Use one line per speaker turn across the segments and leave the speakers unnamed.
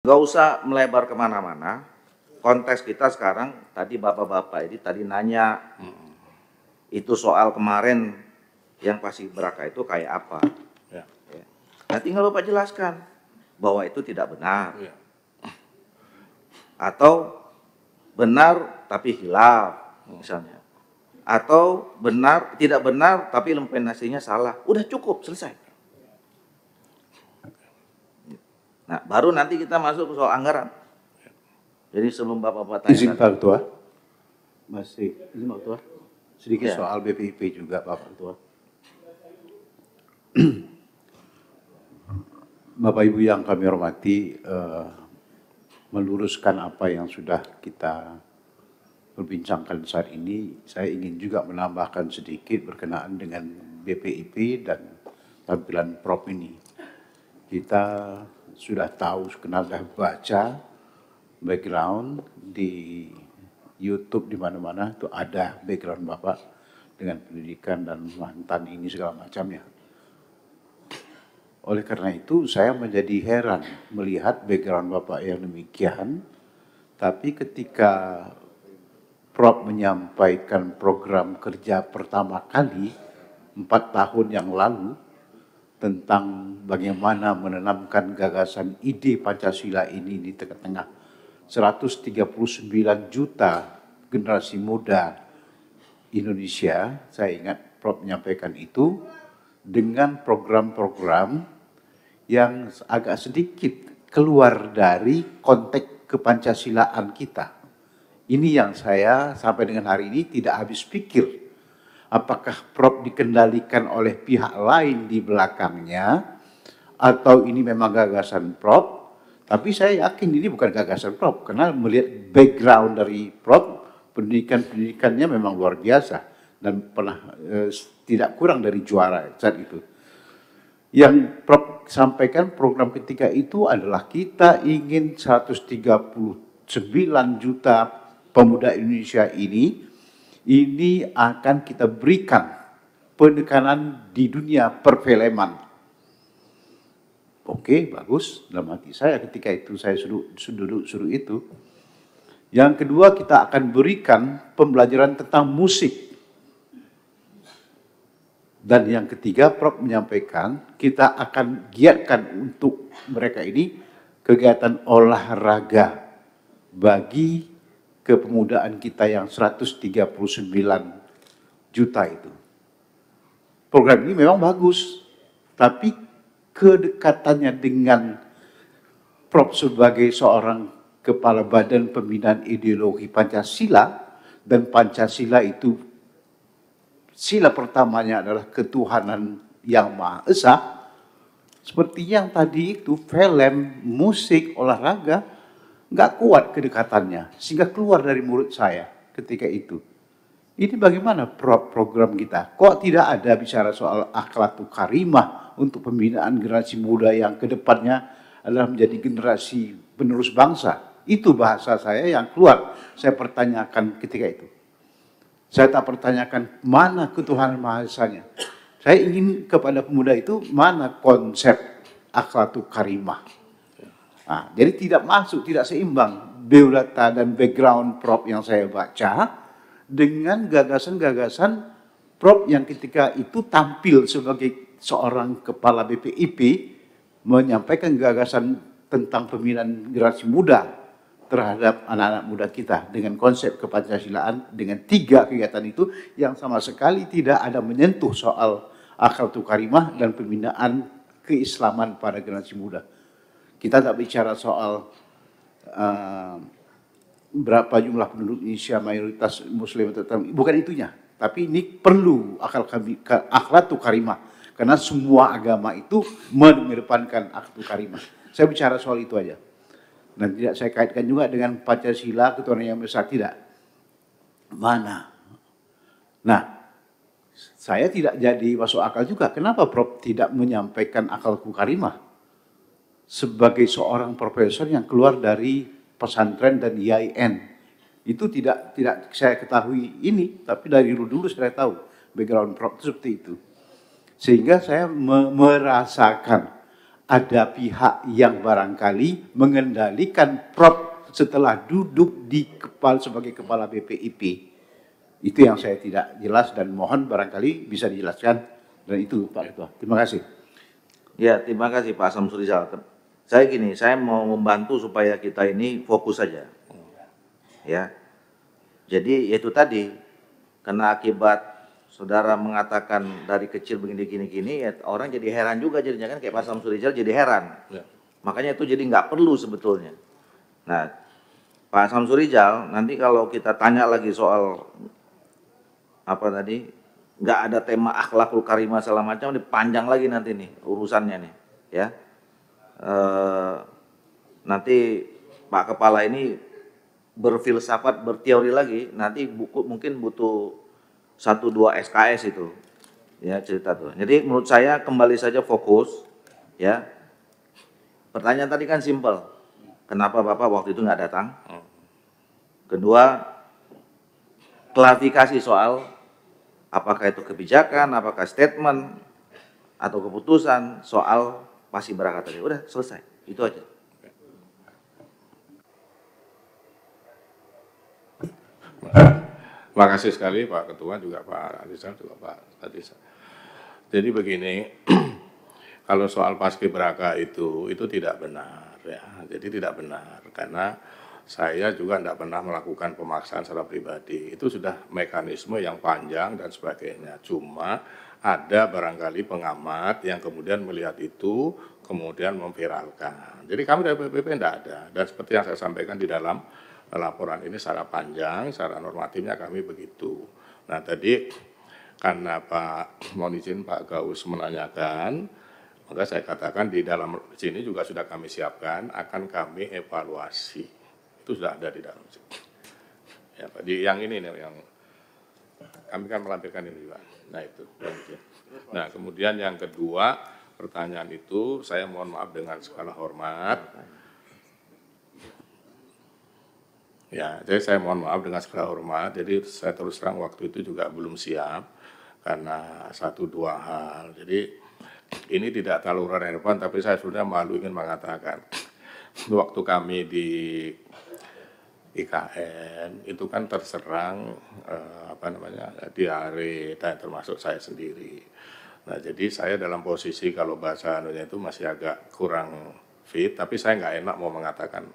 Nggak usah melebar kemana-mana. Konteks kita sekarang, tadi bapak-bapak ini tadi nanya, itu soal kemarin yang pasti beraka itu kayak apa.
Ya.
Nah tinggal Bapak jelaskan bahwa itu tidak benar.
Ya.
Atau benar tapi hilaf misalnya. Atau benar, tidak benar tapi implementasinya salah. Udah cukup, selesai. Nah, baru nanti kita masuk ke soal anggaran. Jadi sebelum Bapak-Bapak tanya.
Izin Pak Ketua. Masih izin Pak Ketua. Sedikit
Ya.
soal BPIP juga Pak Ketua. Bapak Ibu yang kami hormati, meluruskan apa yang sudah kita perbincangkan saat ini, saya ingin juga menambahkan sedikit berkenaan dengan BPIP dan tampilan Prof ini. Kita sudah tahu, sudah baca background di YouTube di mana-mana itu ada background Bapak dengan pendidikan dan mantan ini segala macamnya. Oleh karena itu saya menjadi heran melihat background Bapak yang demikian, tapi ketika Prof menyampaikan program kerja pertama kali 4 tahun yang lalu tentang bagaimana menanamkan gagasan ide Pancasila ini di tengah-tengah 139 juta generasi muda Indonesia. Saya ingat Prof menyampaikan itu dengan program-program yang agak sedikit keluar dari konteks kepancasilaan kita. Ini yang saya sampai dengan hari ini tidak habis pikir. Apakah Prof dikendalikan oleh pihak lain di belakangnya, atau ini memang gagasan Prof? Tapi saya yakin ini bukan gagasan Prof, karena melihat background dari Prof, pendidikannya memang luar biasa dan pernah tidak kurang dari juara saat itu. Yang Prof sampaikan program ketika itu adalah kita ingin 139 juta pemuda Indonesia ini akan kita berikan penekanan di dunia perfilman. Oke, bagus. Dalam hati saya ketika itu saya suruh itu. Yang kedua, kita akan berikan pembelajaran tentang musik. Dan yang ketiga, Prof menyampaikan kita akan giatkan untuk mereka ini kegiatan olahraga bagi kepemudaan kita yang 139 juta itu. Program ini memang bagus, tapi kedekatannya dengan Prof sebagai seorang kepala badan pembinaan ideologi Pancasila, dan Pancasila itu sila pertamanya adalah ketuhanan yang Maha Esa, seperti yang tadi itu film, musik, olahraga, nggak kuat kedekatannya, sehingga keluar dari mulut saya ketika itu. Ini bagaimana program kita? Kok tidak ada bicara soal akhlakul karimah untuk pembinaan generasi muda yang kedepannya adalah menjadi generasi penerus bangsa? Itu bahasa saya yang keluar. Saya pertanyakan ketika itu. Saya tak pertanyakan mana ketuhanan Maha Esanya. Saya ingin kepada pemuda itu mana konsep akhlakul karimah. Nah, jadi tidak masuk, tidak seimbang biodata dan background Prof yang saya baca dengan gagasan-gagasan Prof yang ketika itu tampil sebagai seorang kepala BPIP menyampaikan gagasan tentang pembinaan generasi muda terhadap anak-anak muda kita dengan konsep kepancasilaan dengan 3 kegiatan itu yang sama sekali tidak ada menyentuh soal akhlakul karimah dan pembinaan keislaman pada generasi muda. Kita tak bicara soal berapa jumlah penduduk Indonesia mayoritas Muslim atau bukan itunya. Tapi ini perlu akhlakul karimah karena semua agama itu mengedepankan akhlakul karimah. Saya bicara soal itu aja. Dan tidak saya kaitkan juga dengan Pancasila ketuhanan yang besar, tidak. Mana? Nah, saya tidak jadi masuk akal juga. Kenapa Prof tidak menyampaikan akhlakul karimah? Sebagai seorang profesor yang keluar dari pesantren dan IAIN. Itu tidak saya ketahui ini, tapi dari dulu saya tahu background Prof seperti itu. Sehingga saya merasakan ada pihak yang barangkali mengendalikan Prof setelah duduk di sebagai kepala BPIP. Itu yang saya tidak jelas dan mohon barangkali bisa dijelaskan. Dan itu Pak Ketua. Terima kasih.
Ya, terima kasih Pak Samsuri Rizal. Saya mau membantu supaya kita ini fokus saja. Ya. Jadi itu tadi, karena akibat saudara mengatakan dari kecil begini, ya orang jadi heran juga jadinya kan, kayak Pak Samsuri Rizal jadi heran. Ya. Makanya itu jadi nggak perlu sebetulnya. Nah, Pak Samsuri Rizal, nanti kalau kita tanya lagi soal apa tadi, nggak ada tema akhlakul karimah segala macam, ini panjang lagi nanti nih urusannya nih, ya. Nanti Pak Kepala ini berfilsafat, berteori lagi, nanti mungkin butuh 1-2 SKS itu, ya cerita tuh. Jadi menurut saya kembali saja fokus, ya. Pertanyaan tadi kan simpel, kenapa Bapak waktu itu nggak datang? Kedua, klarifikasi soal apakah itu kebijakan, apakah statement, atau keputusan soal Paski Braka tadi. Udah selesai, itu aja.
Terima kasih sekali Pak Ketua, juga Pak Rizal, juga Pak Adisa. Jadi begini, kalau soal Paski Braka itu tidak benar ya. Jadi tidak benar karena saya juga tidak pernah melakukan pemaksaan secara pribadi. Itu sudah mekanisme yang panjang dan sebagainya. Cuma ada barangkali pengamat yang kemudian melihat itu, kemudian memviralkan. Jadi kami dari PPP tidak ada. Dan seperti yang saya sampaikan di dalam laporan ini secara panjang, secara normatifnya kami begitu. Nah tadi karena Pak, mohon izin Pak Gaus menanyakan, maka saya katakan di dalam sini juga sudah kami siapkan, akan kami evaluasi. Itu sudah ada di dalam sini. Ya, Pak, di yang ini nih, yang kami kan melampirkan ini juga. Nah itu. Nah kemudian yang kedua, pertanyaan itu saya mohon maaf dengan segala hormat. Ya, jadi saya mohon maaf dengan segala hormat. Jadi saya terus terang waktu itu juga belum siap karena 1-2 hal. Jadi ini tidak terlalu relevan, tapi saya sudah malu ingin mengatakan waktu kami di IKN itu kan terserang diare dan termasuk saya sendiri. Nah, jadi saya dalam posisi kalau bahasa anunya itu masih agak kurang fit, tapi saya nggak enak mau mengatakan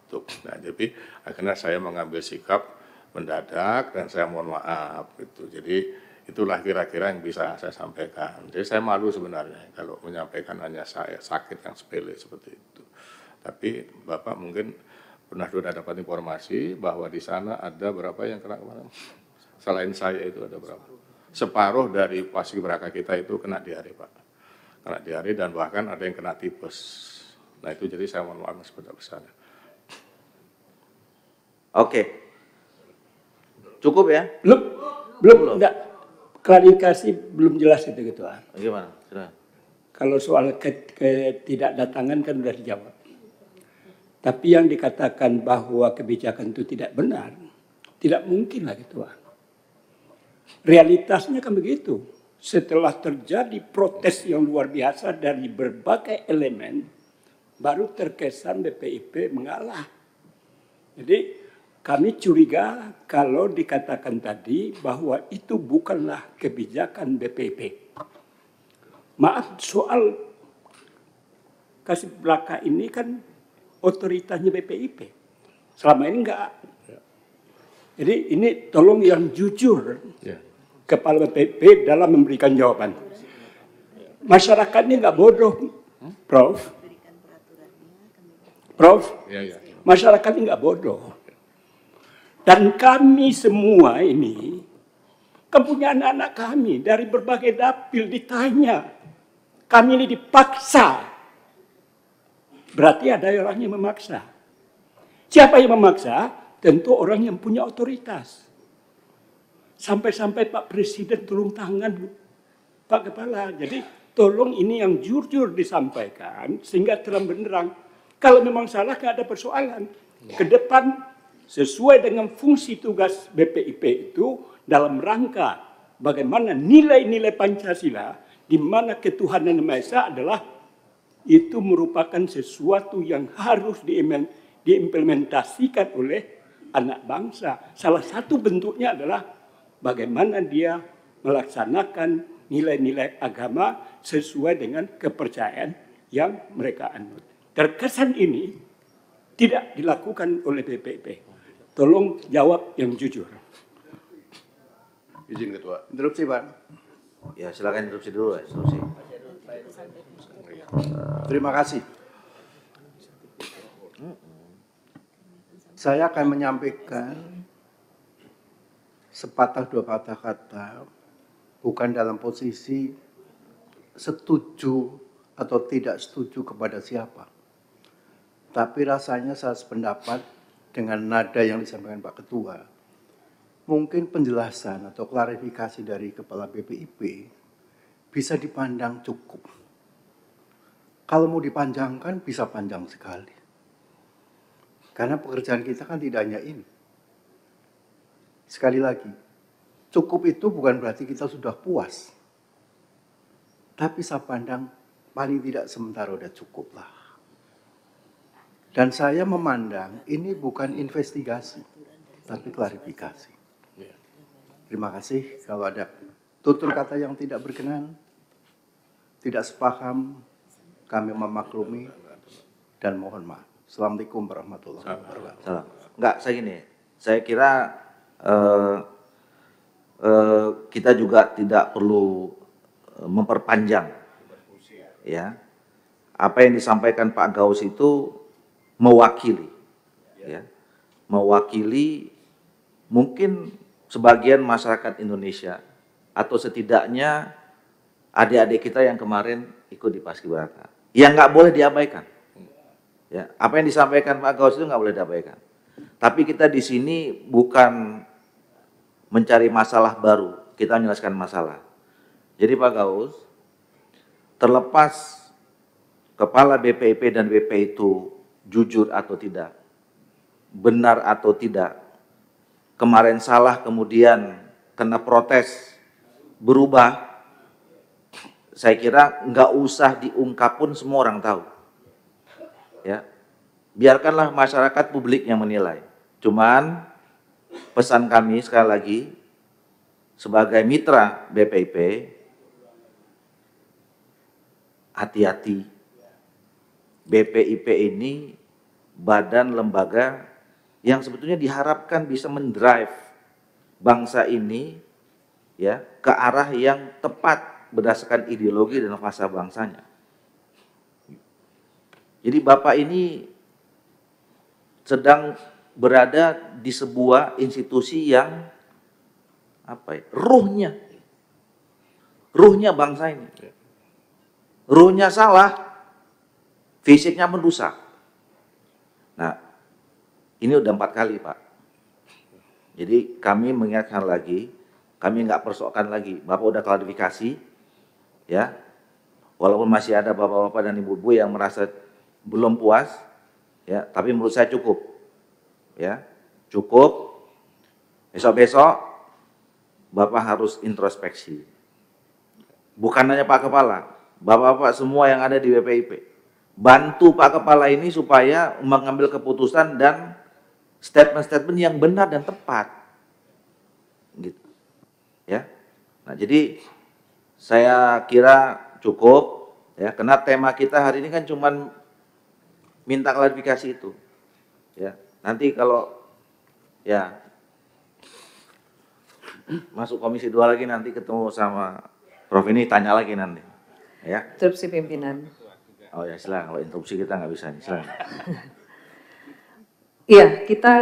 itu. Nah, jadi akhirnya saya mengambil sikap mendadak dan saya mohon maaf gitu. Jadi itulah kira-kira yang bisa saya sampaikan. Jadi saya malu sebenarnya kalau menyampaikan hanya saya sakit yang sepele seperti itu. Tapi Bapak mungkin pernah sudah dapat informasi bahwa di sana ada berapa yang kena kemarin? Selain saya itu ada berapa? Separuh dari Paski Braka kita itu kena diare, Pak. Kena diare dan bahkan ada yang kena tipes. Nah itu jadi saya mohon maaf sebesar-besarnya.
Oke. Cukup ya?
Belum. Enggak. Klarifikasi belum jelas itu Ketua.
Bagaimana? Sudah.
Kalau soal ketidakdatangan kan sudah dijawab. Tapi yang dikatakan bahwa kebijakan itu tidak benar, tidak mungkin lah Ketua. Realitasnya kan begitu. Setelah terjadi protes yang luar biasa dari berbagai elemen, baru terkesan BPIP mengalah. Jadi kami curiga kalau dikatakan tadi bahwa itu bukanlah kebijakan BPIP. Maaf, soal Paski Braka ini kan otoritasnya BPIP. Selama ini enggak. Jadi ini tolong yang jujur Kepala BPIP dalam memberikan jawaban. Masyarakat ini enggak bodoh, Prof. Masyarakat ini enggak bodoh. Dan kami semua ini kan punya anak-anak kami dari berbagai dapil ditanya. Kami ini dipaksa. Berarti ada orang yang memaksa. Siapa yang memaksa? Tentu orang yang punya otoritas. Sampai-sampai Pak Presiden turun tangan, Pak Kepala. Jadi tolong ini yang jujur disampaikan sehingga terang benderang. Kalau memang salah nggak ada persoalan. Ke depan sesuai dengan fungsi tugas BPIP itu dalam rangka bagaimana nilai-nilai Pancasila di mana ketuhanan Yang Maha Esa adalah itu merupakan sesuatu yang harus diimplementasikan oleh anak bangsa. Salah satu bentuknya adalah bagaimana dia melaksanakan nilai-nilai agama sesuai dengan kepercayaan yang mereka anut. Terkesan ini tidak dilakukan oleh BPIP. Tolong jawab yang jujur.
Izin Ketua. Interupsi, Pak.
Ya, silakan interupsi dulu ya, interupsi.
Terima kasih. Saya akan menyampaikan sepatah dua patah kata, bukan dalam posisi setuju atau tidak setuju kepada siapa. Tapi rasanya saya sependapat dengan nada yang disampaikan Pak Ketua. Mungkin penjelasan atau klarifikasi dari Kepala BPIP bisa dipandang cukup. Kalau mau dipanjangkan bisa panjang sekali. Karena pekerjaan kita kan tidak hanya ini. Sekali lagi, cukup itu bukan berarti kita sudah puas. Tapi saya pandang paling tidak sementara udah cukup lah. Dan saya memandang ini bukan investigasi, tapi klarifikasi. Terima kasih. Kalau ada tutur kata yang tidak berkenan, tidak sepaham, kami memaklumi dan mohon maaf. Assalamualaikum warahmatullahi wabarakatuh.
Salam. Enggak, saya gini, saya kira kita juga tidak perlu memperpanjang, ya. Apa yang disampaikan Pak Gaus itu mewakili, ya, mewakili mungkin sebagian masyarakat Indonesia atau setidaknya adik-adik kita yang kemarin ikut di Paskibraka, yang nggak boleh diabaikan. Ya, apa yang disampaikan Pak Gaus itu nggak boleh diabaikan. Tapi kita di sini bukan mencari masalah baru, kita menyelesaikan masalah. Jadi Pak Gaus, terlepas Kepala BPIP dan BP itu jujur atau tidak, benar atau tidak, kemarin salah kemudian kena protes, berubah, saya kira nggak usah diungkap pun semua orang tahu. Ya, biarkanlah masyarakat publik yang menilai. Cuman pesan kami sekali lagi sebagai mitra BPIP, hati-hati. BPIP ini badan lembaga yang sebetulnya diharapkan bisa mendrive bangsa ini, ya, ke arah yang tepat berdasarkan ideologi dan fasa bangsanya. Jadi Bapak ini sedang berada di sebuah institusi yang apa ya, ruhnya bangsa ini. Ruhnya salah, fisiknya merusak. Nah, ini udah 4 kali, Pak. Jadi kami mengingatkan lagi, kami nggak persoalkan lagi. Bapak udah klarifikasi, ya. Walaupun masih ada bapak-bapak dan ibu-ibu yang merasa belum puas, ya. Tapi menurut saya cukup, ya, cukup. Besok-besok Bapak harus introspeksi. Bukan hanya Pak Kepala, bapak-bapak semua yang ada di BPIP. Bantu Pak Kepala ini supaya mengambil keputusan dan statement-statement yang benar dan tepat. Gitu. Ya. Nah, jadi saya kira cukup, ya, karena tema kita hari ini kan cuman minta klarifikasi itu. Ya. Nanti kalau ya masuk komisi 2 lagi nanti ketemu sama Prof ini tanya lagi nanti. Ya.
Interupsi pimpinan.
Oh ya, silakan. Kalau interupsi kita nggak bisa nih, silakan.
Iya, kita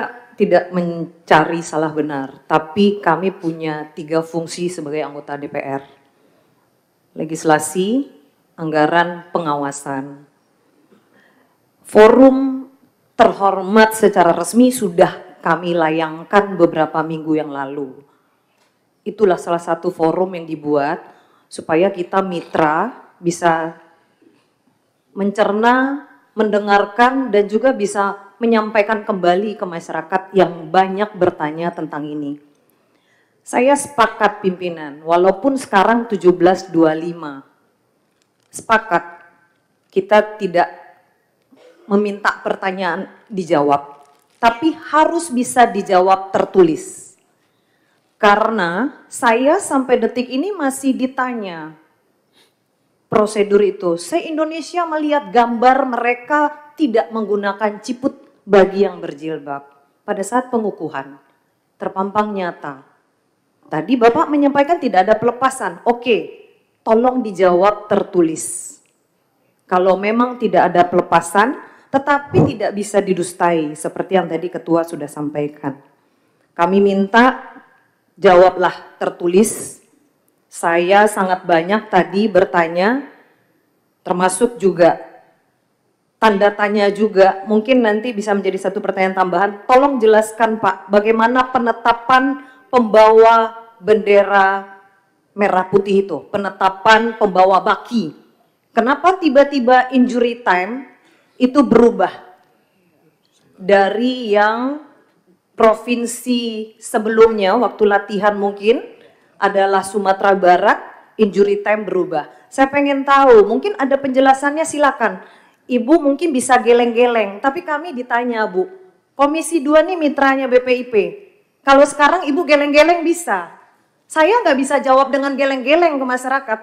tidak mencari salah benar, tapi kami punya 3 fungsi sebagai anggota DPR. Legislasi, anggaran, pengawasan. Forum terhormat secara resmi sudah kami layangkan beberapa minggu yang lalu. Itulah salah satu forum yang dibuat supaya kita mitra bisa mencerna, mendengarkan, dan juga bisa menyampaikan kembali ke masyarakat yang banyak bertanya tentang ini. Saya sepakat pimpinan, walaupun sekarang 17.25, sepakat kita tidak meminta pertanyaan dijawab, tapi harus bisa dijawab tertulis. Karena saya sampai detik ini masih ditanya prosedur itu. Se-Indonesia melihat gambar mereka tidak menggunakan ciput bagi yang berjilbab. Pada saat pengukuhan, terpampang nyata. Tadi Bapak menyampaikan tidak ada pelepasan. Oke, tolong dijawab tertulis. Kalau memang tidak ada pelepasan, tetapi tidak bisa didustai, seperti yang tadi Ketua sudah sampaikan. Kami minta jawablah tertulis. Saya sangat banyak tadi bertanya, termasuk juga tanda tanya juga. Mungkin nanti bisa menjadi satu pertanyaan tambahan. Tolong jelaskan Pak, bagaimana penetapan pembawa bendera merah putih itu, penetapan pembawa baki. Kenapa tiba-tiba injury time itu berubah dari yang provinsi sebelumnya waktu latihan mungkin adalah Sumatera Barat, injury time berubah. Saya pengen tahu, mungkin ada penjelasannya, silakan. Ibu mungkin bisa geleng-geleng, tapi kami ditanya Bu, Komisi 2 nih mitranya BPIP. Kalau sekarang Ibu geleng-geleng bisa. Saya nggak bisa jawab dengan geleng-geleng ke masyarakat.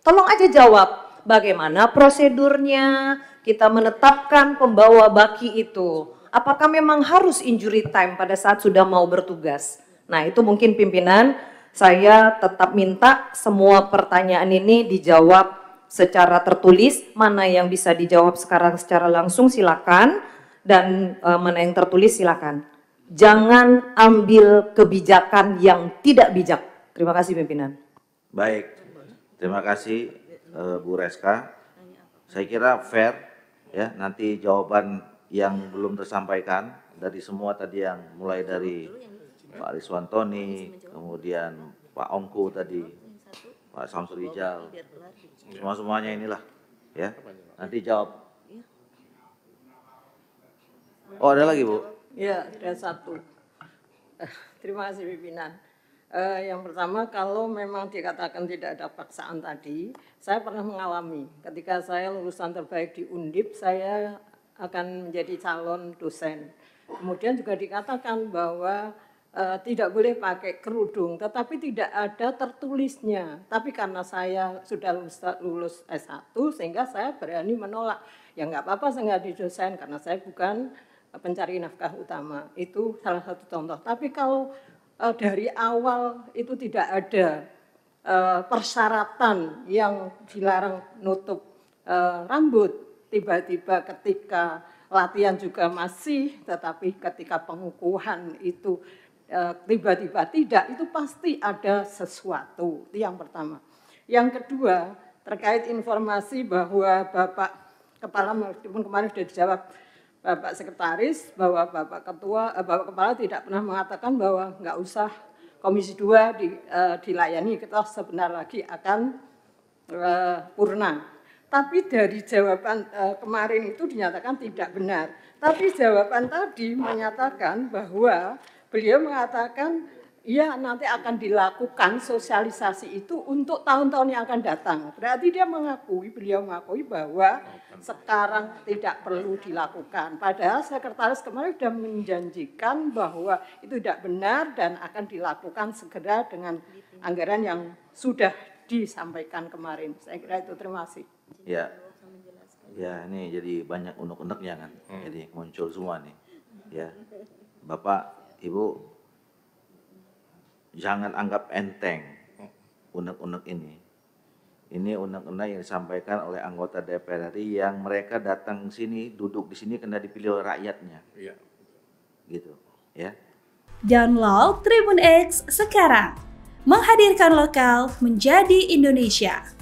Tolong aja jawab, bagaimana prosedurnya kita menetapkan pembawa baki itu. Apakah memang harus injury time pada saat sudah mau bertugas? Nah itu mungkin pimpinan, saya tetap minta semua pertanyaan ini dijawab secara tertulis. Mana yang bisa dijawab sekarang secara langsung silakan, dan mana yang tertulis silakan. Jangan ambil kebijakan yang tidak bijak. Terima kasih pimpinan.
Baik, terima kasih Bu Reska. Saya kira fair ya, nanti jawaban yang belum tersampaikan dari semua tadi, yang mulai dari Pak Riswantoni, kemudian Pak Ongku tadi, Pak Samsul Rijal, semuanya inilah ya, nanti jawab. Oh ada lagi Bu?
Ya, ada satu. Terima kasih pimpinan. Yang pertama, kalau memang dikatakan tidak ada paksaan tadi, saya pernah mengalami ketika saya lulusan terbaik di Undip, saya akan menjadi calon dosen. Kemudian juga dikatakan bahwa tidak boleh pakai kerudung, tetapi tidak ada tertulisnya. Tapi karena saya sudah lulus S1, sehingga saya berani menolak. Ya nggak apa-apa, saya nggak di dosen karena saya bukan pencari nafkah utama. Itu salah satu contoh. Tapi kalau dari awal itu tidak ada persyaratan yang dilarang nutup rambut, tiba-tiba ketika latihan juga masih, tetapi ketika pengukuhan itu tiba-tiba tidak, itu pasti ada sesuatu. Itu yang pertama. Yang kedua, terkait informasi bahwa Bapak Kepala, meskipun kemarin sudah dijawab Bapak Sekretaris, bahwa Bapak Ketua, Bapak Kepala tidak pernah mengatakan bahwa nggak usah Komisi 2 dilayani, kita sebentar lagi akan purna. Tapi dari jawaban kemarin itu dinyatakan tidak benar. Tapi jawaban tadi menyatakan bahwa beliau mengatakan ya nanti akan dilakukan sosialisasi itu untuk tahun-tahun yang akan datang. Berarti dia beliau mengakui bahwa sekarang tidak perlu dilakukan. Padahal sekretaris kemarin sudah menjanjikan bahwa itu tidak benar dan akan dilakukan segera dengan anggaran yang sudah disampaikan kemarin. Saya kira itu, terima kasih.
Ya, ya ini jadi banyak unek-uneknya kan, jadi muncul semua nih. Ya, Bapak, Ibu, jangan anggap enteng unek-unek ini. Ini unek-unek yang disampaikan oleh anggota DPR RI yang mereka datang sini, duduk di sini karena dipilih oleh rakyatnya. Iya. Gitu, ya.
Download Tribun X sekarang. Menghadirkan lokal menjadi Indonesia.